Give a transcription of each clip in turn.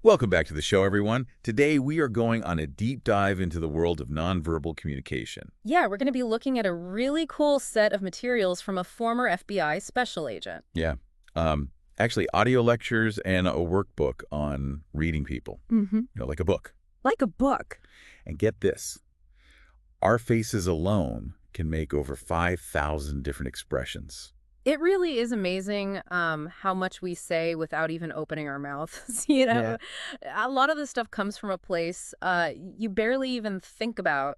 Welcome back to the show, everyone. Today, we are going on a deep dive into the world of nonverbal communication. Yeah, we're going to be looking at a really cool set of materials from a former FBI special agent. Yeah. Um, Actually, audio lectures and a workbook on reading people, Mm-hmm. like a book. Like a book. And get this, our faces alone can make over 5,000 different expressions. It really is amazing how much we say without even opening our mouths. Yeah. A lot of this stuff comes from a place you barely even think about,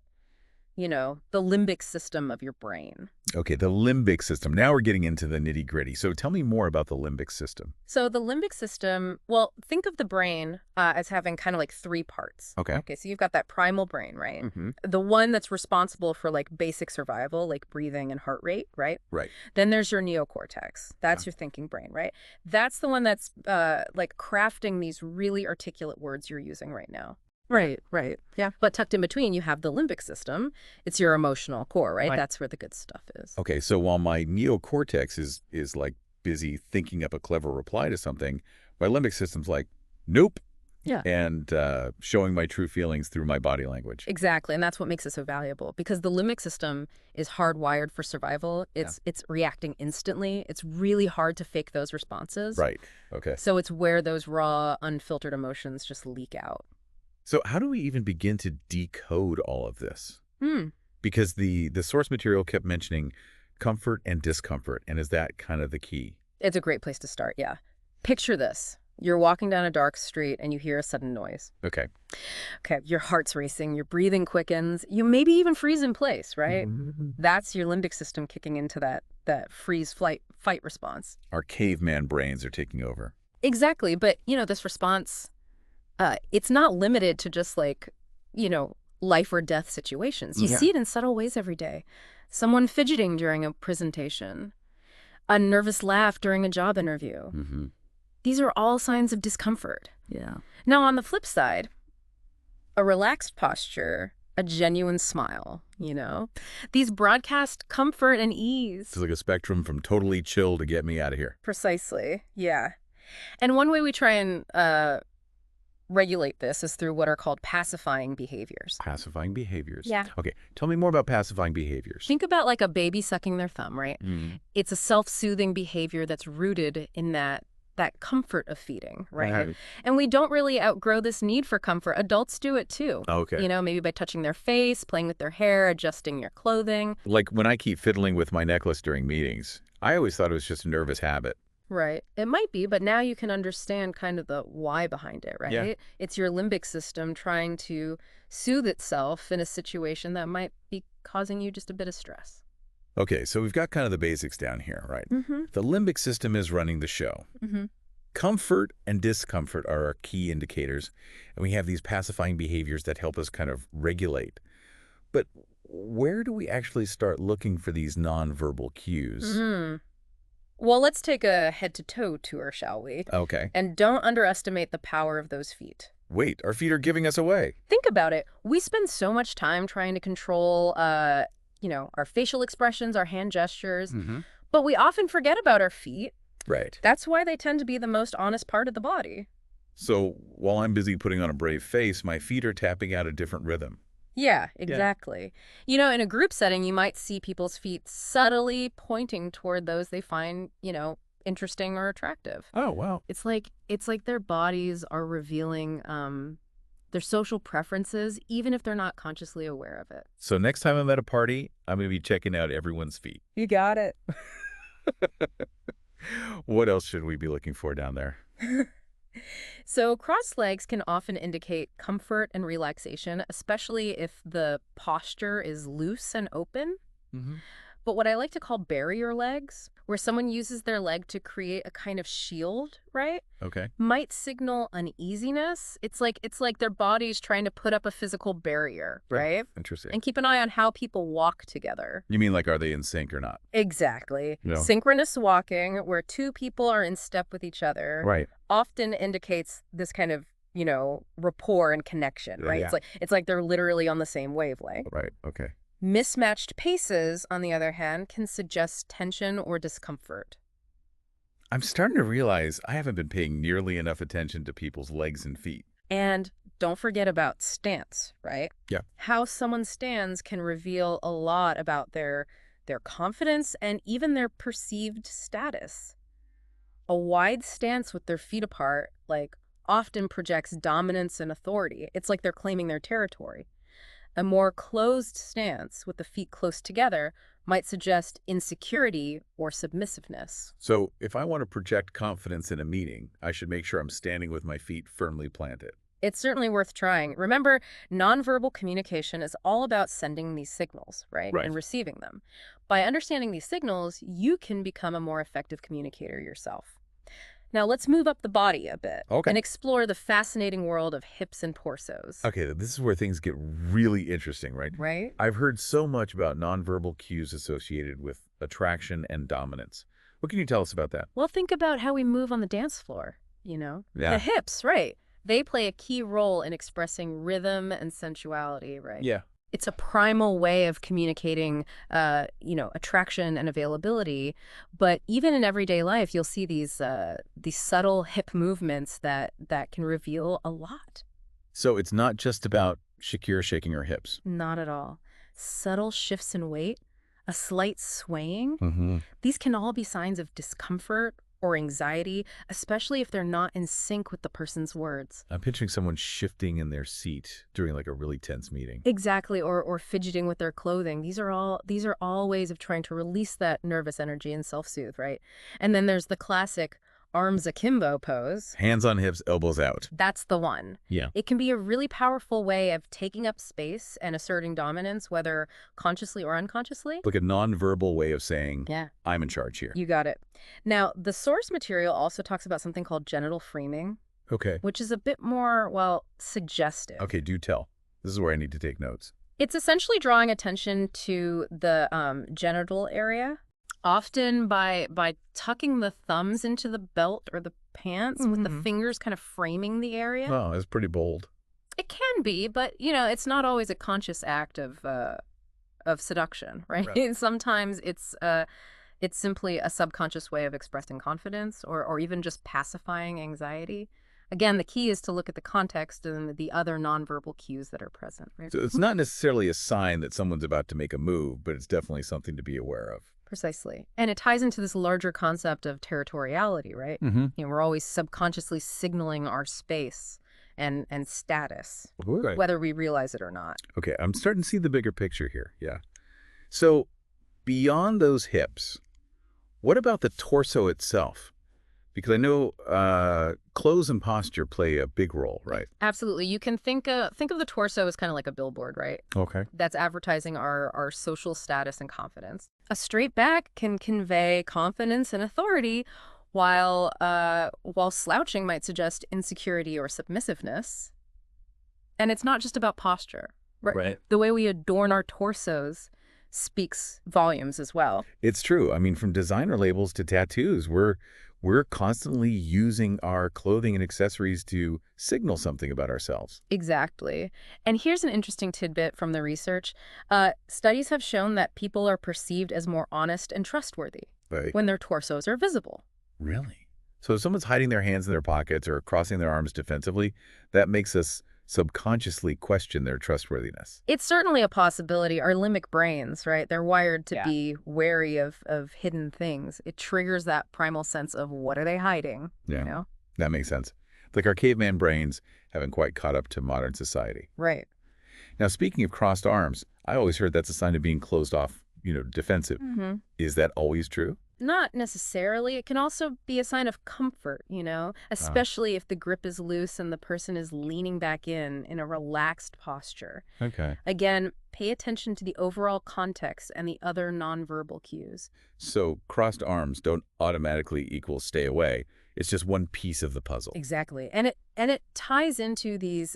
the limbic system of your brain. Okay, the limbic system. Now we're getting into the nitty-gritty. So tell me more about the limbic system. So the limbic system, well, think of the brain as having kind of like three parts. Okay. Okay, so you've got that primal brain, right? Mm-hmm. The one that's responsible for like basic survival, like breathing and heart rate, right? Right. Then there's your neocortex. That's your thinking brain, right? That's the one that's like crafting these really articulate words you're using right now. Right. Yeah. But tucked in between, you have the limbic system. It's your emotional core, right? That's where the good stuff is. Okay, so while my neocortex is like busy thinking up a clever reply to something, my limbic system's like, nope, Yeah. and showing my true feelings through my body language. Exactly. And that's what makes it so valuable because the limbic system is hardwired for survival. It's reacting instantly. It's really hard to fake those responses. Right. Okay. So it's where those raw, unfiltered emotions just leak out. So how do we even begin to decode all of this? Hmm. Because the source material kept mentioning comfort and discomfort, and is that kind of the key? It's a great place to start, yeah. Picture this. You're walking down a dark street and you hear a sudden noise. Okay. Okay, your heart's racing, your breathing quickens, you maybe even freeze in place, right? That's your limbic system kicking into that freeze, flight, fight response. Our caveman brains are taking over. Exactly, but, this response, it's not limited to just like, life or death situations. You see it in subtle ways every day. Someone fidgeting during a presentation, a nervous laugh during a job interview. Mm-hmm. These are all signs of discomfort. Yeah. Now, on the flip side, a relaxed posture, a genuine smile, these broadcast comfort and ease. It's like a spectrum from totally chill to get me out of here. Precisely, yeah. And one way we try and regulate this is through what are called pacifying behaviors. Pacifying behaviors. Yeah. Okay, tell me more about pacifying behaviors. Think about like a baby sucking their thumb, right? Mm. It's a self-soothing behavior that's rooted in that comfort of feeding, right? And we don't really outgrow this need for comfort. Adults do it too. Okay. Maybe by touching their face, playing with their hair, adjusting your clothing. Like when I keep fiddling with my necklace during meetings, I always thought it was just a nervous habit. Right. It might be, but now you can understand kind of the why behind it, right? Yeah. It's your limbic system trying to soothe itself in a situation that might be causing you just a bit of stress. Okay, so we've got kind of the basics down here, right? Mm-hmm. The limbic system is running the show. Mm-hmm. Comfort and discomfort are our key indicators, and we have these pacifying behaviors that help us kind of regulate. But where do we actually start looking for these nonverbal cues? Mm-hmm. Well, let's take a head-to-toe tour, shall we? Okay. And don't underestimate the power of those feet. Wait, our feet are giving us away. Think about it. We spend so much time trying to control, our facial expressions, our hand gestures, but we often forget about our feet. Right. That's why they tend to be the most honest part of the body. So while I'm busy putting on a brave face, my feet are tapping out a different rhythm. Yeah, exactly. In a group setting, you might see people's feet subtly pointing toward those they find, interesting or attractive. Oh, wow. It's like their bodies are revealing their social preferences, even if they're not consciously aware of it. So next time I'm at a party, I'm going to be checking out everyone's feet. You got it. What else should we be looking for down there? So crossed legs can often indicate comfort and relaxation, especially if the posture is loose and open. Mm-hmm. But what I like to call barrier legs, where someone uses their leg to create a kind of shield, right? Okay. Might signal uneasiness. It's like their body's trying to put up a physical barrier, right? Interesting. And keep an eye on how people walk together. You mean like, are they in sync or not? Exactly. Yeah. Synchronous walking, where two people are in step with each other, Right. often indicates this kind of, rapport and connection, right? Yeah. It's like they're literally on the same wavelength. Right. Okay. Mismatched paces, on the other hand, can suggest tension or discomfort. I'm starting to realize I haven't been paying nearly enough attention to people's legs and feet. And don't forget about stance, right? Yeah. How someone stands can reveal a lot about their confidence and even their perceived status. A wide stance with their feet apart, like, often projects dominance and authority. It's like they're claiming their territory. A more closed stance with the feet close together might suggest insecurity or submissiveness. So if I want to project confidence in a meeting, I should make sure I'm standing with my feet firmly planted. It's certainly worth trying. Remember, nonverbal communication is all about sending these signals, right? Right. And receiving them. By understanding these signals, you can become a more effective communicator yourself. Now, let's move up the body a bit Okay. and explore the fascinating world of hips and torsos. Okay, this is where things get really interesting, right? Right? I've heard so much about nonverbal cues associated with attraction and dominance. What can you tell us about that? Well, think about how we move on the dance floor, Yeah. The hips, right? They play a key role in expressing rhythm and sensuality, right? Yeah. It's a primal way of communicating, attraction and availability. But even in everyday life, you'll see these subtle hip movements that can reveal a lot. So it's not just about Shakira shaking her hips. Not at all. Subtle shifts in weight, a slight swaying, Mm-hmm. these can all be signs of discomfort or anxiety, especially if they're not in sync with the person's words. I'm picturing someone shifting in their seat during like a really tense meeting. Exactly, or fidgeting with their clothing. These are all ways of trying to release that nervous energy and self-soothe, right? And then there's the classic arms akimbo pose. Hands on hips, elbows out. That's the one. Yeah. It can be a really powerful way of taking up space and asserting dominance, whether consciously or unconsciously. Like a nonverbal way of saying, Yeah, I'm in charge here. you got it. Now, the source material also talks about something called genital framing, Okay. which is a bit more, well, suggestive. Okay, do tell. This is where I need to take notes. It's essentially drawing attention to the genital area, often by tucking the thumbs into the belt or the pants with the fingers kind of framing the area. Oh, that's pretty bold. It can be, but it's not always a conscious act of seduction, right? Right. Sometimes it's simply a subconscious way of expressing confidence or even just pacifying anxiety. Again, the key is to look at the context and the other nonverbal cues that are present, right? So it's not necessarily a sign that someone's about to make a move, but it's definitely something to be aware of. Precisely. And it ties into this larger concept of territoriality, right? Mm-hmm. We're always subconsciously signaling our space and status, Right. whether we realize it or not. Okay, I'm starting to see the bigger picture here. Yeah. So beyond those hips, what about the torso itself? Because I know clothes and posture play a big role, right? Absolutely. You can think of the torso as kind of like a billboard, right? Okay. That's advertising our social status and confidence. A straight back can convey confidence and authority, while slouching might suggest insecurity or submissiveness. And it's not just about posture. Right. The way we adorn our torsos speaks volumes as well. It's true. I mean, from designer labels to tattoos, we're constantly using our clothing and accessories to signal something about ourselves. Exactly. And here's an interesting tidbit from the research. Studies have shown that people are perceived as more honest and trustworthy Right. when their torsos are visible. Really? So if someone's hiding their hands in their pockets or crossing their arms defensively, that makes us subconsciously question their trustworthiness. It's certainly a possibility. Our limbic brains, right? They're wired to Yeah. be wary of hidden things. It triggers that primal sense of what are they hiding, Yeah. That makes sense. Like our caveman brains haven't quite caught up to modern society. Right. Now, speaking of crossed arms, I always heard that's a sign of being closed off, defensive. Mm-hmm. Is that always true? Not necessarily. It can also be a sign of comfort, especially if the grip is loose and the person is leaning back in a relaxed posture. Okay. Again, pay attention to the overall context and the other nonverbal cues. So crossed arms don't automatically equal stay away. It's just one piece of the puzzle. Exactly. And it ties into these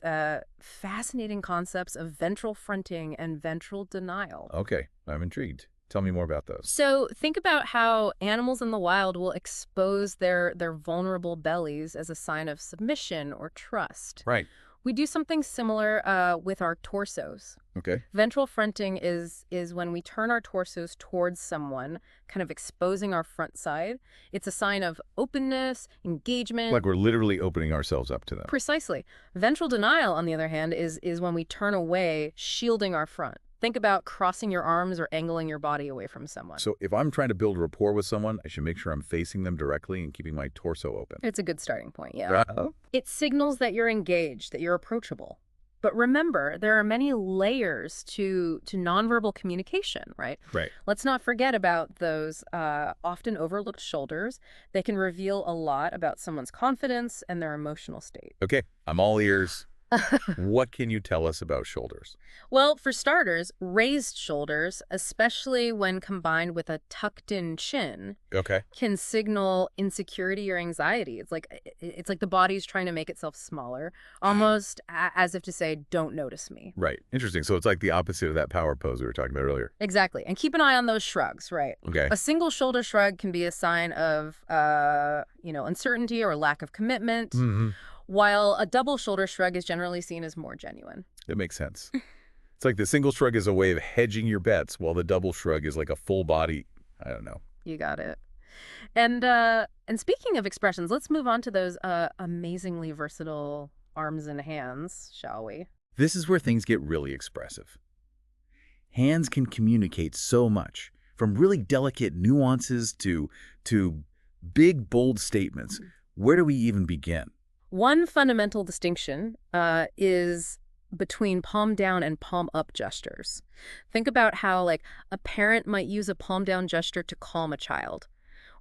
fascinating concepts of ventral fronting and ventral denial. Okay, I'm intrigued. Tell me more about those. So think about how animals in the wild will expose their vulnerable bellies as a sign of submission or trust. Right. We do something similar with our torsos. Okay. Ventral fronting is when we turn our torsos towards someone, kind of exposing our front side. It's a sign of openness, engagement. Like we're literally opening ourselves up to them. Precisely. Ventral denial, on the other hand, is when we turn away, shielding our front. Think about crossing your arms or angling your body away from someone. So if I'm trying to build rapport with someone, I should make sure I'm facing them directly and keeping my torso open. It's a good starting point, yeah. Uh, It signals that you're engaged, that you're approachable. But remember, there are many layers to nonverbal communication, right? Right. Let's not forget about those often overlooked shoulders. They can reveal a lot about someone's confidence and their emotional state. Okay, I'm all ears. What can you tell us about shoulders? Well, for starters, raised shoulders, especially when combined with a tucked-in chin, Okay. can signal insecurity or anxiety. It's like the body's trying to make itself smaller, almost as if to say, "Don't notice me." Right. Interesting. So it's like the opposite of that power pose we were talking about earlier. Exactly. And keep an eye on those shrugs, right? Okay. A single shoulder shrug can be a sign of, uncertainty or lack of commitment, Mm-hmm. while a double shoulder shrug is generally seen as more genuine. It makes sense. It's like the single shrug is a way of hedging your bets, while the double shrug is like a full body, I don't know. You got it. And speaking of expressions, let's move on to those amazingly versatile arms and hands, shall we? This is where things get really expressive. Hands can communicate so much, from really delicate nuances to big, bold statements. Where do we even begin? One fundamental distinction is between palm down and palm up gestures. Think about how, like, a parent might use a palm down gesture to calm a child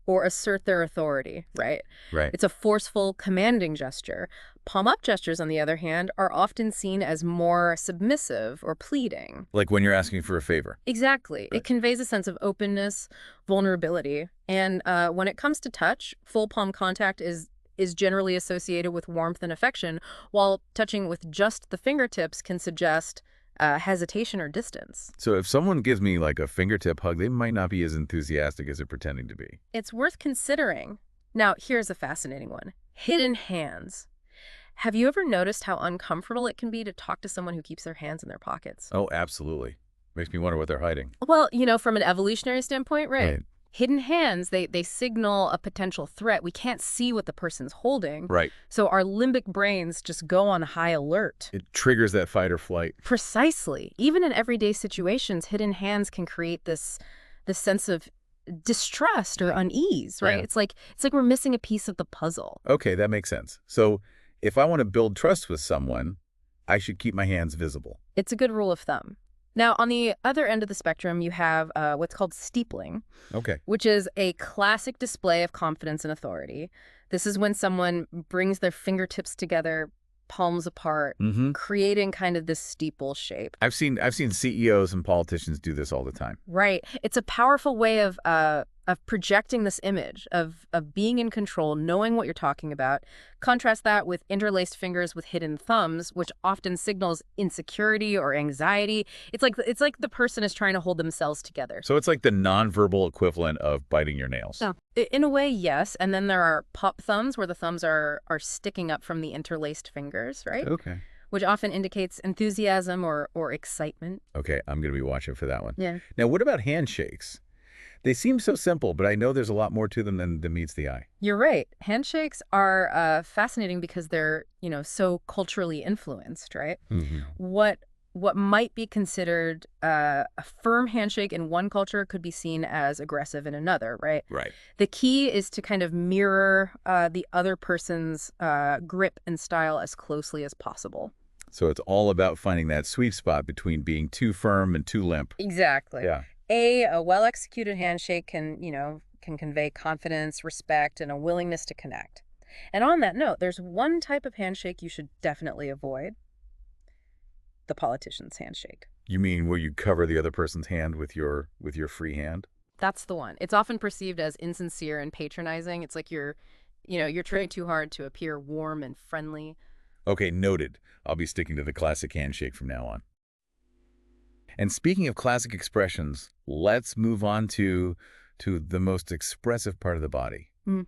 or assert their authority, right? Right. It's a forceful, commanding gesture. Palm up gestures, on the other hand, are often seen as more submissive or pleading. Like when you're asking for a favor. Exactly. Right. It conveys a sense of openness, vulnerability. And when it comes to touch, full palm contact is generally associated with warmth and affection, while touching with just the fingertips can suggest hesitation or distance. So if someone gives me like a fingertip hug, they might not be as enthusiastic as they're pretending to be. It's worth considering. Now, here's a fascinating one. Hidden hands. Have you ever noticed how uncomfortable it can be to talk to someone who keeps their hands in their pockets? Oh, absolutely. Makes me wonder what they're hiding. Well, from an evolutionary standpoint, right? Hidden hands, they signal a potential threat. We can't see what the person's holding. Right. So our limbic brains just go on high alert. It triggers that fight or flight. Precisely. Even in everyday situations, hidden hands can create this sense of distrust or unease, right? Yeah. It's like we're missing a piece of the puzzle. Okay, that makes sense. So if I want to build trust with someone, I should keep my hands visible. It's a good rule of thumb. Now, on the other end of the spectrum, you have what's called steepling, Okay. which is a classic display of confidence and authority. This is when someone brings their fingertips together, palms apart, Mm-hmm. creating kind of this steeple shape. I've seen CEOs and politicians do this all the time. Right. It's a powerful way of projecting this image of being in control, knowing what you're talking about. Contrast that with interlaced fingers with hidden thumbs, which often signals insecurity or anxiety. It's like the person is trying to hold themselves together. So it's like the nonverbal equivalent of biting your nails. So, in a way, yes. And then there are pop thumbs, where the thumbs are sticking up from the interlaced fingers, right? Okay. Which often indicates enthusiasm or excitement. Okay, I'm going to be watching for that one. Yeah. Now, what about handshakes? They seem so simple, but I know there's a lot more to them than meets the eye. You're right. Handshakes are fascinating because they're, so culturally influenced, right? Mm-hmm. What might be considered a firm handshake in one culture could be seen as aggressive in another, right? Right. The key is to kind of mirror the other person's grip and style as closely as possible. So it's all about finding that sweet spot between being too firm and too limp. Exactly. Yeah. A well-executed handshake can convey confidence, respect, and a willingness to connect. And on that note, there's one type of handshake you should definitely avoid: the politician's handshake. You mean where you cover the other person's hand with your free hand? That's the one. It's often perceived as insincere and patronizing. It's like you're trying too hard to appear warm and friendly. Okay, noted. I'll be sticking to the classic handshake from now on. And speaking of classic expressions, let's move on to the most expressive part of the body, Mm.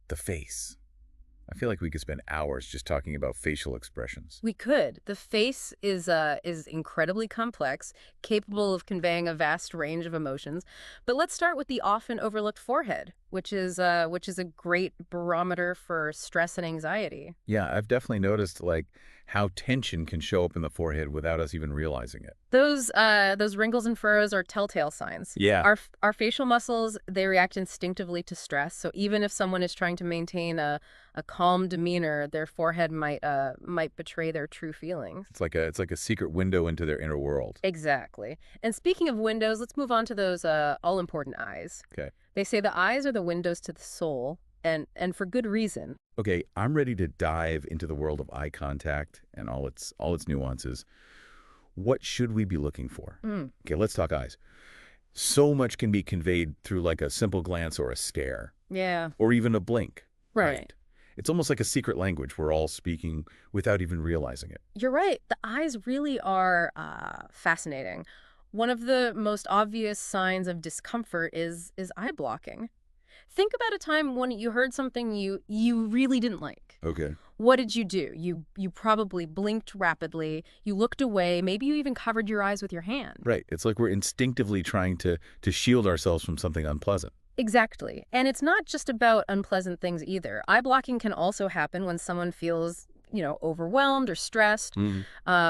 the face. I feel like we could spend hours just talking about facial expressions. We could. The face is incredibly complex, capable of conveying a vast range of emotions. But let's start with the often overlooked forehead, which is a great barometer for stress and anxiety. Yeah, I've definitely noticed like how tension can show up in the forehead without us even realizing it. Those wrinkles and furrows are telltale signs. Yeah. Our facial muscles, they react instinctively to stress. So even if someone is trying to maintain a calm demeanor, their forehead might betray their true feelings. It's like a secret window into their inner world. Exactly. And speaking of windows, let's move on to those all-important eyes. Okay. They say the eyes are the windows to the soul, and for good reason. Okay, I'm ready to dive into the world of eye contact and all its nuances. What should we be looking for? Mm. Okay, let's talk eyes. So much can be conveyed through like a simple glance or a stare, Yeah. or even a blink. Right. It's almost like a secret language we're all speaking without even realizing it. You're right. The eyes really are fascinating. One of the most obvious signs of discomfort is eye blocking. Think about a time when you heard something you really didn't like. Okay. What did you do? You probably blinked rapidly, you looked away, maybe you even covered your eyes with your hand. Right. It's like we're instinctively trying to shield ourselves from something unpleasant. Exactly. And it's not just about unpleasant things either. Eye blocking can also happen when someone feels, overwhelmed or stressed, Mhm.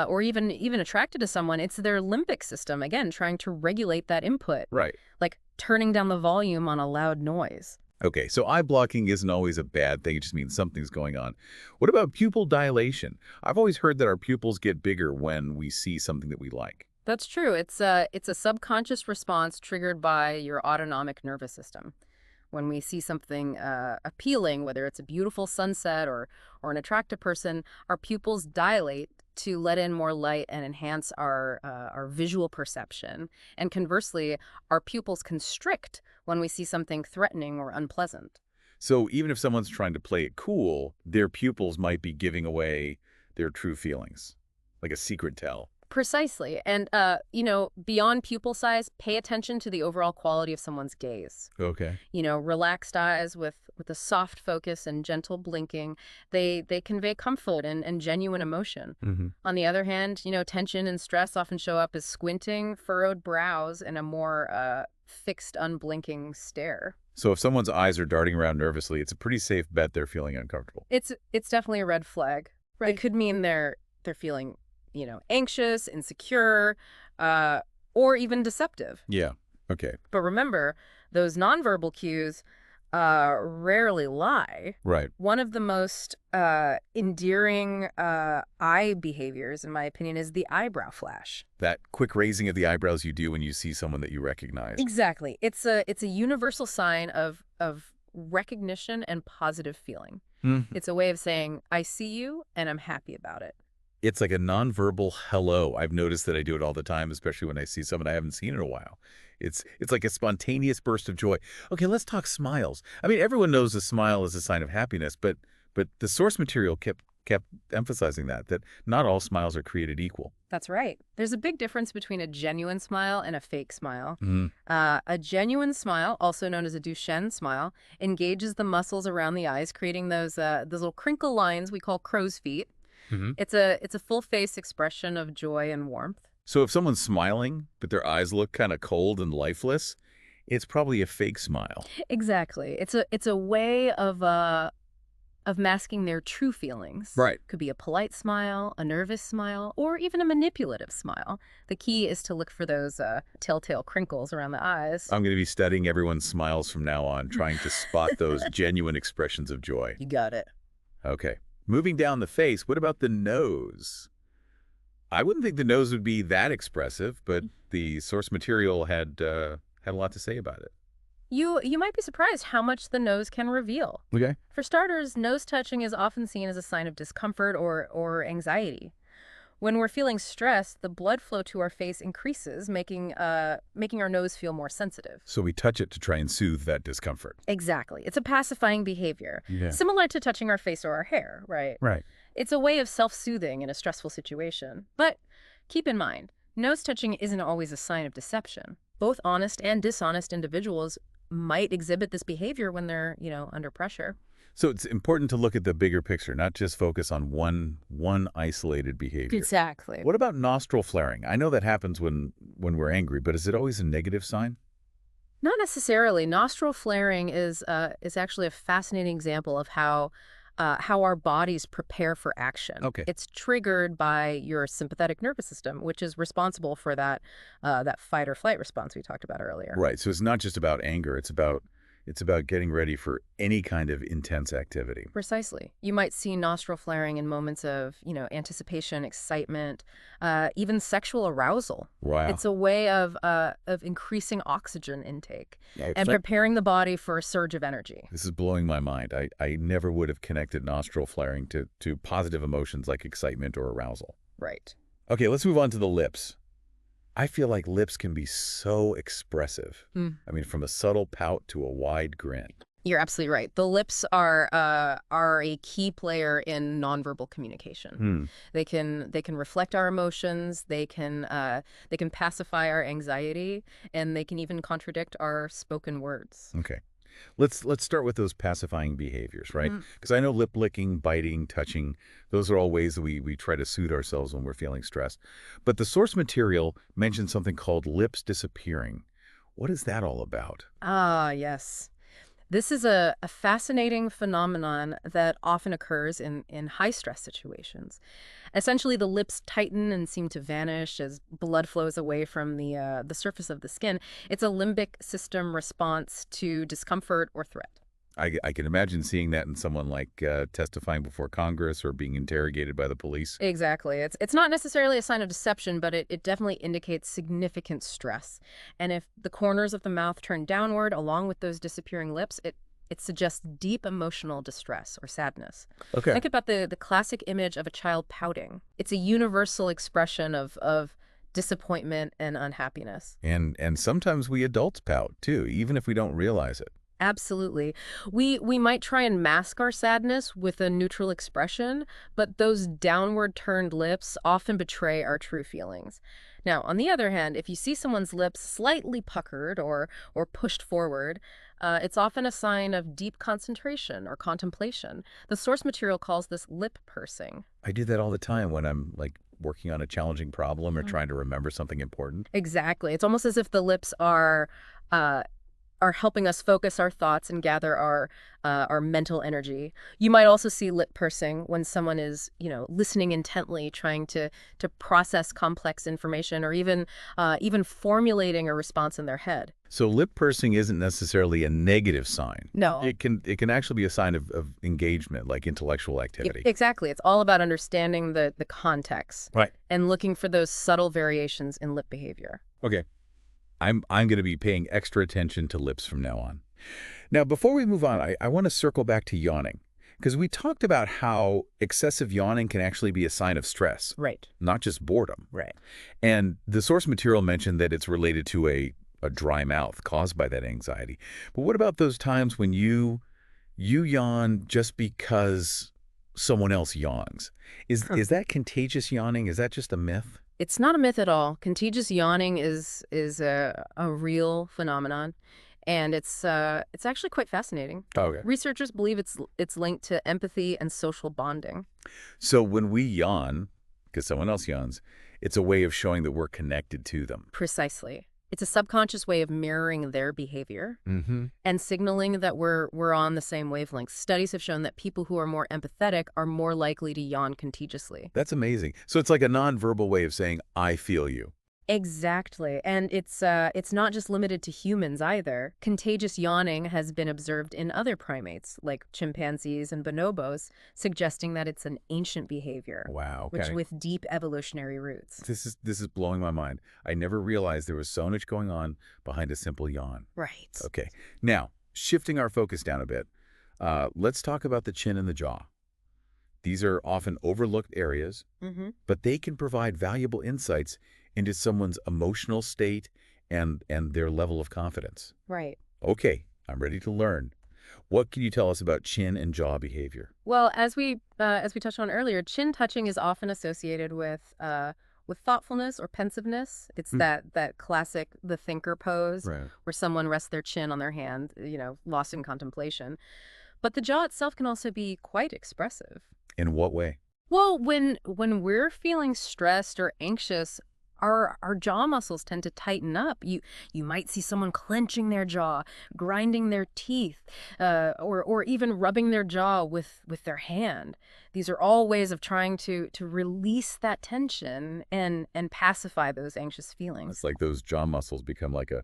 or even attracted to someone. It's their limbic system, again, trying to regulate that input, Right. like turning down the volume on a loud noise. Okay, so eye blocking isn't always a bad thing. It just means something's going on. What about pupil dilation? I've always heard that our pupils get bigger when we see something that we like. That's true. It's a subconscious response triggered by your autonomic nervous system. When we see something appealing, whether it's a beautiful sunset or an attractive person, our pupils dilate to let in more light and enhance our visual perception. And conversely, our pupils constrict when we see something threatening or unpleasant. So even if someone's trying to play it cool, their pupils might be giving away their true feelings, like a secret tell. Precisely. And, beyond pupil size, pay attention to the overall quality of someone's gaze. Okay. Relaxed eyes with a soft focus and gentle blinking, they convey comfort and genuine emotion. Hmm. On the other hand, tension and stress often show up as squinting, furrowed brows, and a more fixed, unblinking stare. So if someone's eyes are darting around nervously, it's a pretty safe bet they're feeling uncomfortable. It's definitely a red flag. It could mean they're feeling, anxious, insecure, or even deceptive. Yeah. Okay. But remember, those nonverbal cues rarely lie. Right. One of the most endearing eye behaviors, in my opinion, is the eyebrow flash. That quick raising of the eyebrows you do when you see someone that you recognize. Exactly. It's a universal sign of recognition and positive feeling. Mhm. It's a way of saying, I see you and I'm happy about it. It's like a nonverbal hello. I've noticed that I do it all the time, especially when I see someone I haven't seen in a while. It's like a spontaneous burst of joy. Okay, let's talk smiles. I mean, everyone knows a smile is a sign of happiness, but the source material kept emphasizing that not all smiles are created equal. That's right. There's a big difference between a genuine smile and a fake smile. Mhm. A genuine smile, also known as a Duchenne smile, engages the muscles around the eyes, creating those little crinkle lines we call crow's feet. Mhm. It's a full face expression of joy and warmth. So if someone's smiling, but their eyes look kind of cold and lifeless, it's probably a fake smile. Exactly. It's a way of masking their true feelings. Right. Could be a polite smile, a nervous smile, or even a manipulative smile. The key is to look for those telltale crinkles around the eyes. I'm going to be studying everyone's smiles from now on, trying to spot those genuine expressions of joy. You got it. Okay. Moving down the face, what about the nose? I wouldn't think the nose would be that expressive, but the source material had a lot to say about it. You might be surprised how much the nose can reveal. Okay. For starters, nose touching is often seen as a sign of discomfort or anxiety. When we're feeling stressed, the blood flow to our face increases, making our nose feel more sensitive. So we touch it to try and soothe that discomfort. Exactly. It's a pacifying behavior, Yeah. similar to touching our face or our hair, right? Right. It's a way of self-soothing in a stressful situation. But keep in mind, nose touching isn't always a sign of deception. Both honest and dishonest individuals might exhibit this behavior when they're, under pressure. So it's important to look at the bigger picture, not just focus on one isolated behavior. Exactly. What about nostril flaring? I know that happens when we're angry, but is it always a negative sign? Not necessarily. Nostril flaring is actually a fascinating example of how our bodies prepare for action. Okay. It's triggered by your sympathetic nervous system, which is responsible for that fight or flight response we talked about earlier. Right. So it's not just about anger. It's about getting ready for any kind of intense activity. Precisely. You might see nostril flaring in moments of, anticipation, excitement, even sexual arousal. Wow. It's a way of increasing oxygen intake Yeah, and preparing the body for a surge of energy. this is blowing my mind. I never would have connected nostril flaring to positive emotions like excitement or arousal. Right. Okay, let's move on to the lips. I feel like lips can be so expressive. I mean, from a subtle pout to a wide grin. You're absolutely right. The lips are a key player in nonverbal communication. They can reflect our emotions. They can pacify our anxiety, and they can even contradict our spoken words. Okay. Let's start with those pacifying behaviors, right? Because I know lip licking, biting, touching, those are all ways that we try to soothe ourselves when we're feeling stressed. But the source material mentions something called lips disappearing. What is that all about? Ah, yes. This is a fascinating phenomenon that often occurs in high-stress situations. Essentially, the lips tighten and seem to vanish as blood flows away from the surface of the skin. It's a limbic system response to discomfort or threat. I can imagine seeing that in someone like testifying before Congress or being interrogated by the police. Exactly. It's not necessarily a sign of deception, but it definitely indicates significant stress. And if the corners of the mouth turn downward along with those disappearing lips, it suggests deep emotional distress or sadness. Okay. Think about the classic image of a child pouting. It's a universal expression of disappointment and unhappiness. And sometimes we adults pout too, even if we don't realize it. Absolutely. We might try and mask our sadness with a neutral expression, but those downward turned lips often betray our true feelings. Now, on the other hand, if you see someone's lips slightly puckered or pushed forward, it's often a sign of deep concentration or contemplation. The source material calls this lip pursing. I do that all the time when I'm like working on a challenging problem or trying to remember something important. Exactly. It's almost as if the lips uh, are helping us focus our thoughts and gather our mental energy. You might also see lip pursing when someone is, listening intently, trying to process complex information, or even formulating a response in their head. So lip pursing isn't necessarily a negative sign. No. It can actually be a sign of engagement, like intellectual activity. Exactly. It's all about understanding the context Right. and looking for those subtle variations in lip behavior. Okay. I'm going to be paying extra attention to lips from now on. Now, before we move on, I want to circle back to yawning, because we talked about how excessive yawning can actually be a sign of stress, Right. not just boredom. Right. And the source material mentioned that it's related to a dry mouth caused by that anxiety. But what about those times when you yawn just because someone else yawns? Is that contagious yawning? Is that just a myth? It's not a myth at all. Contagious yawning is a real phenomenon, and it's actually quite fascinating. Okay. Researchers believe it's linked to empathy and social bonding. So when we yawn, because someone else yawns, it's a way of showing that we're connected to them. Precisely. It's a subconscious way of mirroring their behavior and signaling that we're on the same wavelength. Studies have shown that people who are more empathetic are more likely to yawn contagiously. That's amazing. So it's like a nonverbal way of saying, I feel you. Exactly. And it's not just limited to humans either. Contagious yawning has been observed in other primates, like chimpanzees and bonobos, suggesting that it's an ancient behavior, Wow. which Okay. with deep evolutionary roots. This is blowing my mind. I never realized there was so much going on behind a simple yawn. Right. Okay. Now, shifting our focus down a bit, let's talk about the chin and the jaw. These are often overlooked areas, but they can provide valuable insights into someone's emotional state and their level of confidence. Right. Okay, I'm ready to learn. What can you tell us about chin and jaw behavior? Well, as we touched on earlier, chin touching is often associated with thoughtfulness or pensiveness. It's that classic the thinker pose Right. where someone rests their chin on their hand, lost in contemplation. But the jaw itself can also be quite expressive. In what way? Well, when we're feeling stressed or anxious, our jaw muscles tend to tighten up. You might see someone clenching their jaw, grinding their teeth, or even rubbing their jaw with their hand. These are all ways of trying to release that tension and pacify those anxious It's feelings. like those jaw muscles become like a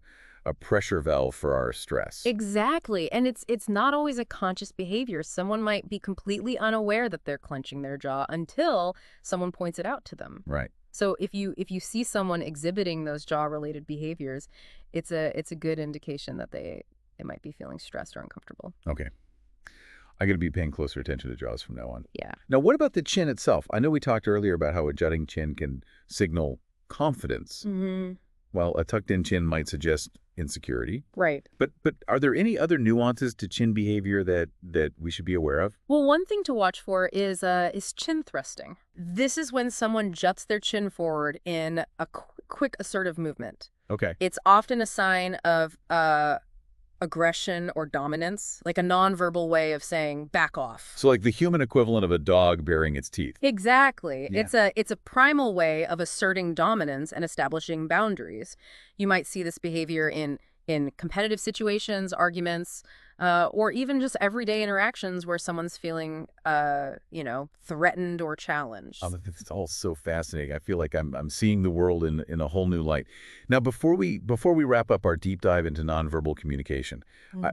pressure valve for our stress. Exactly. And it's not always a conscious behavior. Someone might be completely unaware that they're clenching their jaw until someone points it out to them. Right. So if you see someone exhibiting those jaw-related behaviors, it's a good indication that they might be feeling stressed or uncomfortable. Okay. I got to be paying closer attention to jaws from now on. Yeah. Now, what about the chin itself? I know we talked earlier about how a jutting chin can signal confidence, Hmm. while a tucked-in chin might suggest insecurity. Right. But are there any other nuances to chin behavior that we should be aware of? Well, one thing to watch for is chin thrusting. This is when someone juts their chin forward in a quick assertive movement. Okay. It's often a sign of aggression or dominance, like a nonverbal way of saying back off. So like the human equivalent of a dog baring its teeth. Exactly. Yeah. It's a primal way of asserting dominance and establishing boundaries. You might see this behavior in competitive situations, arguments, or even just everyday interactions where someone's feeling, threatened or challenged. It's all so fascinating. I feel like I'm seeing the world in a whole new light. Now, before we wrap up our deep dive into nonverbal communication,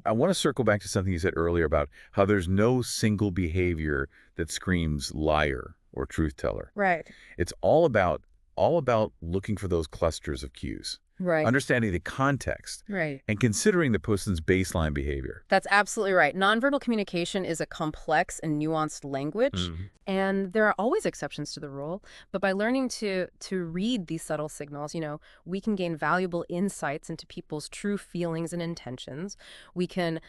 I want to circle back to something you said earlier about how there's no single behavior that screams liar or truth teller. Right. It's all about looking for those clusters of cues, Right. understanding the context, Right. and considering the person's baseline behavior. That's absolutely right. Nonverbal communication is a complex and nuanced language, and there are always exceptions to the rule. But by learning to read these subtle signals, we can gain valuable insights into people's true feelings and intentions. We can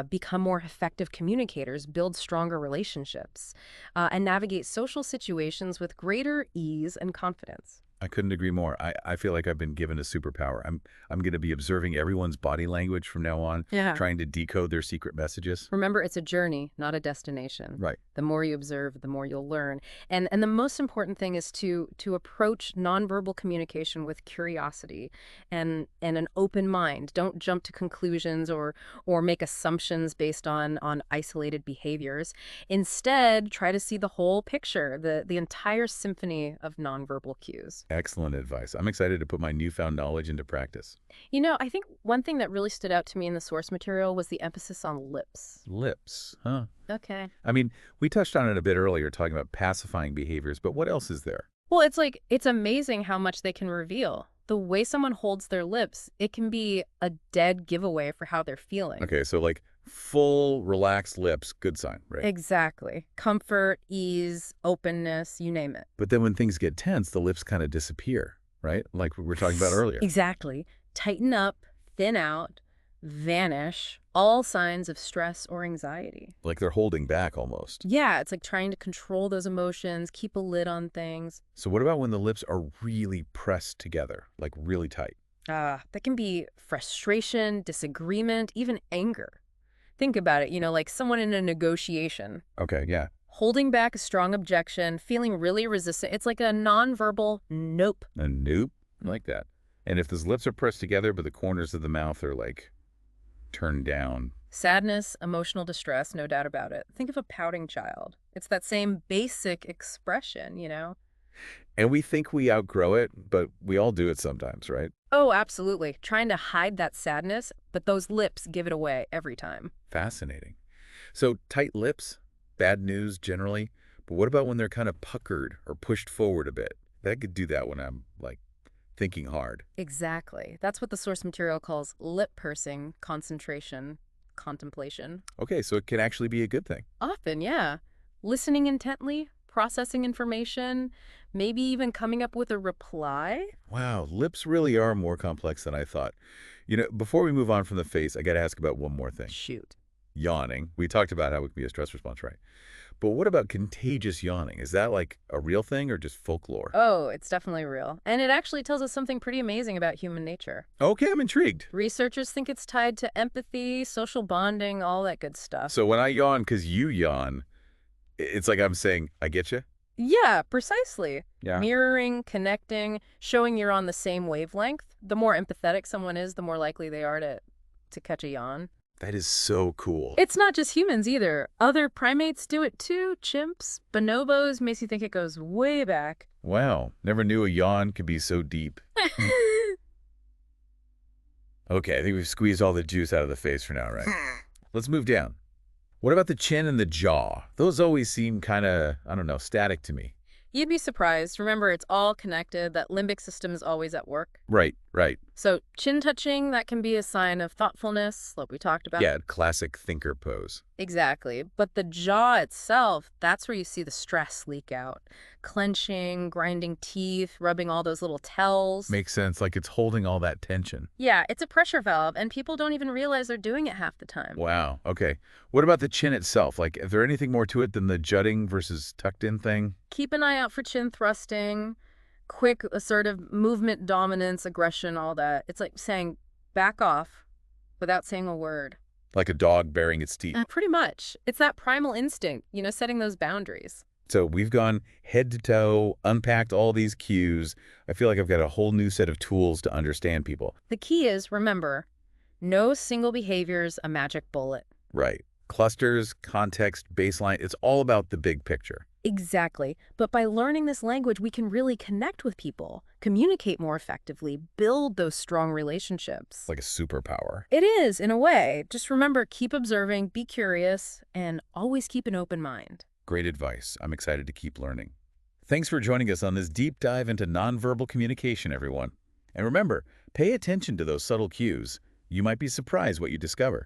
become more effective communicators, build stronger relationships, and navigate social situations with greater ease and confidence. I couldn't agree more. I feel like I've been given a superpower. I'm going to be observing everyone's body language from now on, Yeah. trying to decode their secret messages. Remember, it's a journey, not a destination. Right. The more you observe, the more you'll learn. And the most important thing is to approach nonverbal communication with curiosity and an open mind. Don't jump to conclusions or make assumptions based on isolated behaviors. Instead, try to see the whole picture, the entire symphony of nonverbal cues. Excellent advice. I'm excited to put my newfound knowledge into practice. I think one thing that really stood out to me in the source material was the emphasis on lips. Lips, huh? Okay. I mean, we touched on it a bit earlier, talking about pacifying behaviors, but what else is there? Well, it's amazing how much they can reveal. The way someone holds their lips, it can be a dead giveaway for how they're feeling. Okay, so like full, relaxed lips, good sign, right? Exactly. Comfort, ease, openness, you name it. But then when things get tense, the lips kind of disappear, right? Like we were talking about earlier. Exactly. Tighten up, thin out, vanish, all signs of stress or anxiety. Like they're holding back almost. Yeah, it's like trying to control those emotions, keep a lid on things. So what about when the lips are really pressed together, like really tight? That can be frustration, disagreement, even anger. Think about it, like someone in a negotiation, Okay, yeah. holding back a strong objection, feeling really resistant. It's like a nonverbal nope. A nope, I like that. And if those lips are pressed together, but the corners of the mouth are like turned down. Sadness, emotional distress, no doubt about it. Think of a pouting child. It's that same basic expression. And we think we outgrow it, but we all do it sometimes, right? Oh, absolutely. Trying to hide that sadness, but those lips give it away every time. Fascinating. So tight lips, bad news generally, but what about when they're kind of puckered or pushed forward a bit? That could do that when I'm like thinking hard. Exactly. That's what the source material calls lip pursing, concentration, contemplation. Okay, so it can actually be a good thing. Often, yeah. Listening intently, processing information, maybe even coming up with a reply. Wow, lips really are more complex than I thought. Before we move on from the face, I got to ask about one more thing. Shoot. Yawning. We talked about how it can be a stress response, right? But what about contagious yawning? Is that like a real thing or just folklore? Oh, it's definitely real. And it actually tells us something pretty amazing about human nature. Okay, I'm intrigued. Researchers think it's tied to empathy, social bonding, all that good stuff. So when I yawn because you yawn, it's like I'm saying, I get you? Yeah, precisely. Yeah. Mirroring, connecting, showing you're on the same wavelength. The more empathetic someone is, the more likely they are to catch a yawn. That is so cool. It's not just humans either. Other primates do it too. Chimps, bonobos, makes you think it goes way back. Wow, never knew a yawn could be so deep. Okay, I think we've squeezed all the juice out of the face for now, right? Let's move down. What about the chin and the jaw? Those always seem kind of, I don't know, static to me. You'd be surprised. Remember, it's all connected. That limbic system is always at work. Right, right. So chin touching, that can be a sign of thoughtfulness, like we talked about. Yeah, classic thinker pose. Exactly. But the jaw itself, that's where you see the stress leak out. Clenching, grinding teeth, rubbing all those little tells. Makes sense, like it's holding all that tension. Yeah, it's a pressure valve, and people don't even realize they're doing it half the time. Wow, okay. What about the chin itself? Like, is there anything more to it than the jutting versus tucked in thing? Keep an eye out for chin thrusting, quick, assertive movement, dominance, aggression, all that. It's like saying, back off, without saying a word. Like a dog baring its teeth. Pretty much. It's that primal instinct, setting those boundaries. So we've gone head to toe, unpacked all these cues. I feel like I've got a whole new set of tools to understand people. The key is, remember, no single behavior's a magic bullet. Right. Clusters, context, baseline, it's all about the big picture. Exactly. But by learning this language, we can really connect with people, communicate more effectively, build those strong relationships. Like a superpower. It is, in a way. Just remember, keep observing, be curious, and always keep an open mind. Great advice. I'm excited to keep learning. Thanks for joining us on this deep dive into nonverbal communication, everyone. And remember, pay attention to those subtle cues. You might be surprised what you discover.